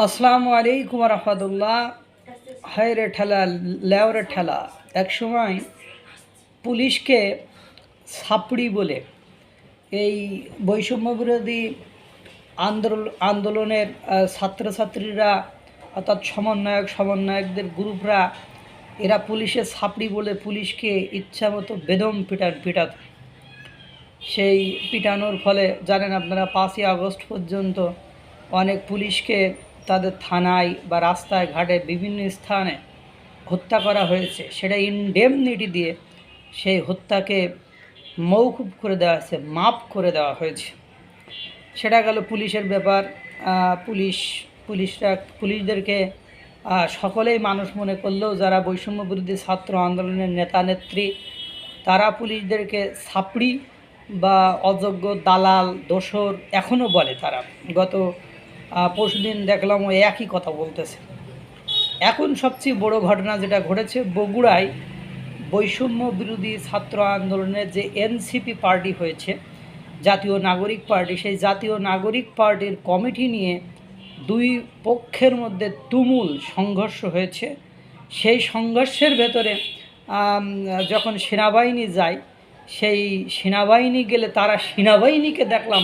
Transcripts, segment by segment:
আসসালামু আলাইকুম রহমতুল্লাহ। হায় রে ঠেলা, লেও রে ঠেলা। একসময় পুলিশকে ছাপড়ি বলে এই বৈষম্য বিরোধী আন্দোলনের ছাত্রছাত্রীরা অর্থাৎ সমন্বয়কদের গ্রুপরা এরা পুলিশের ছাপড়ি বলে পুলিশকে ইচ্ছামতো বেদম পিটাত। সেই পিটানোর ফলে জানেন আপনারা 5ই আগস্ট পর্যন্ত অনেক পুলিশকে তাদের থানায় বা রাস্তায় ঘাটে বিভিন্ন স্থানে হত্যা করা হয়েছে। সেটা ইনডেমনিটি দিয়ে সেই হত্যাকে মওকুফ করে দেওয়া হয়েছে, মাফ করে দেওয়া হয়েছে। সেটা গেল পুলিশের ব্যাপার। পুলিশদেরকে সকলেই মানুষ মনে করলেও যারা বৈষম্য বিরোধী ছাত্র আন্দোলনের নেতা নেত্রী তারা পুলিশদেরকে ছাপড়ি বা অযোগ্য দালাল দোসর এখনও বলে। তারা গত পরশুদিন দেখলাম ওই একই কথা বলতেছে। এখন সবচেয়ে বড় ঘটনা যেটা ঘটেছে, বগুড়ায় বৈষম্য বিরোধী ছাত্র আন্দোলনের যে এনসিপি পার্টি হয়েছে, জাতীয় নাগরিক পার্টি, সেই জাতীয় নাগরিক পার্টির কমিটি নিয়ে দুই পক্ষের মধ্যে তুমুল সংঘর্ষ হয়েছে। সেই সংঘর্ষের ভেতরে যখন সেনাবাহিনী যায়, সেই সেনাবাহিনী গেলে তারা সেনাবাহিনীকে দেখলাম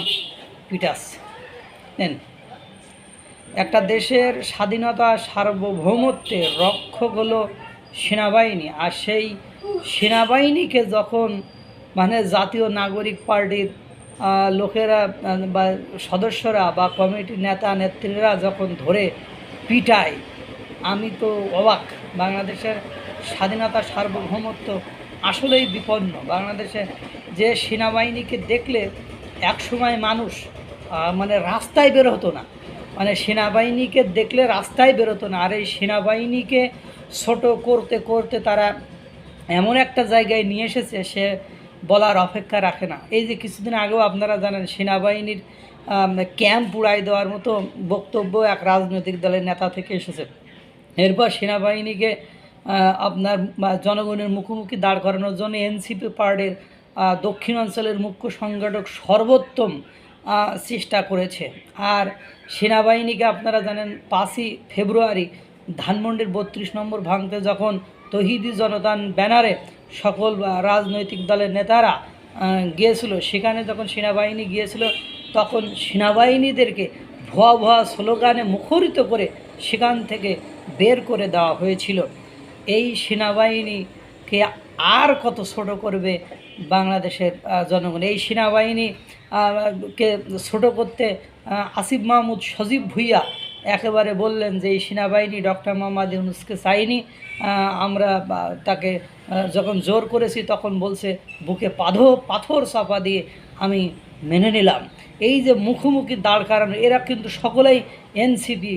পিটাচ্ছে। নেন, একটা দেশের স্বাধীনতা সার্বভৌমত্বের রক্ষক হলো সেনাবাহিনী, আর সেই সেনাবাহিনীকে যখন জাতীয় নাগরিক পার্টির লোকেরা বা সদস্যরা বা কমিটির নেতা নেত্রীরা যখন ধরে পিটায়, আমি তো অবাক। বাংলাদেশের স্বাধীনতা সার্বভৌমত্ব আসলেই বিপন্ন। বাংলাদেশে যে সেনাবাহিনীকে দেখলে একসময় মানুষ রাস্তায় বের হতো না, সেনাবাহিনীকে দেখলে রাস্তায় বেরোতো না। আর এই সেনাবাহিনীকে ছোট করতে করতে তারা এমন একটা জায়গায় নিয়ে এসেছে, সে বলার অপেক্ষা রাখে না। এই যে কিছুদিন আগেও আপনারা জানেন সেনাবাহিনীর ক্যাম্প উড়াই দেওয়ার মতো বক্তব্য এক রাজনৈতিক দলের নেতা থেকে এসেছে। এরপর সেনাবাহিনীকে আপনার জনগণের মুখোমুখি দাঁড় করানোর জন্য এনসিপি পার্টির দক্ষিণাঞ্চলের মুখ্য সংগঠক সর্বোত্তম চেষ্টা করেছে। আর সেনাবাহিনীকে আপনারা জানেন 5ই ফেব্রুয়ারি ধানমন্ডির 32 নম্বর ভাঙতে যখন তৌহিদি জনতার ব্যানারে সকল রাজনৈতিক দলের নেতারা গিয়েছিল, সেখানে যখন সেনাবাহিনী গিয়েছিল তখন সেনাবাহিনীদেরকে ভুয়া ভুয়া স্লোগানে মুখরিত করে সেখান থেকে বের করে দেওয়া হয়েছিল। এই সেনাবাহিনীকে আর কত ছোট করবে বাংলাদেশের জনগণ? এই সেনাবাহিনী কে ছোট করতে আসিফ মাহমুদ সজীব ভুইয়া একেবারে বললেন যে এই সেনাবাহিনী ডক্টর মোহাম্মদ ইউনূসকে চাইনি। আমরা তাকে যখন জোর করেছি তখন বলছে বুকে পাথর চাপা দিয়ে আমি মেনে নিলাম। এই যে মুখোমুখি দাঁড় করানো, এরা কিন্তু সকলেই এনসিপি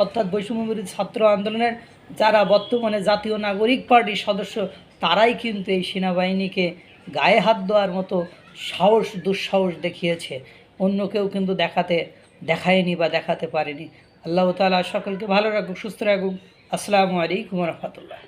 অর্থাৎ বৈষম্য বিরোধী ছাত্র আন্দোলনের যারা বর্তমানে জাতীয় নাগরিক পার্টির সদস্য, তারাই কিন্তু এই সেনাবাহিনীকে গায়ে হাত দেওয়ার মতো দুঃসাহস দেখিয়েছে। অন্য কেউ কিন্তু দেখায়নি বা দেখাতে পারেনি। আল্লাহ তাআলা সকলকে ভালো রাখুক, সুস্থ রাখুক। আসসালামু আলাইকুম রহমতুল্লাহ।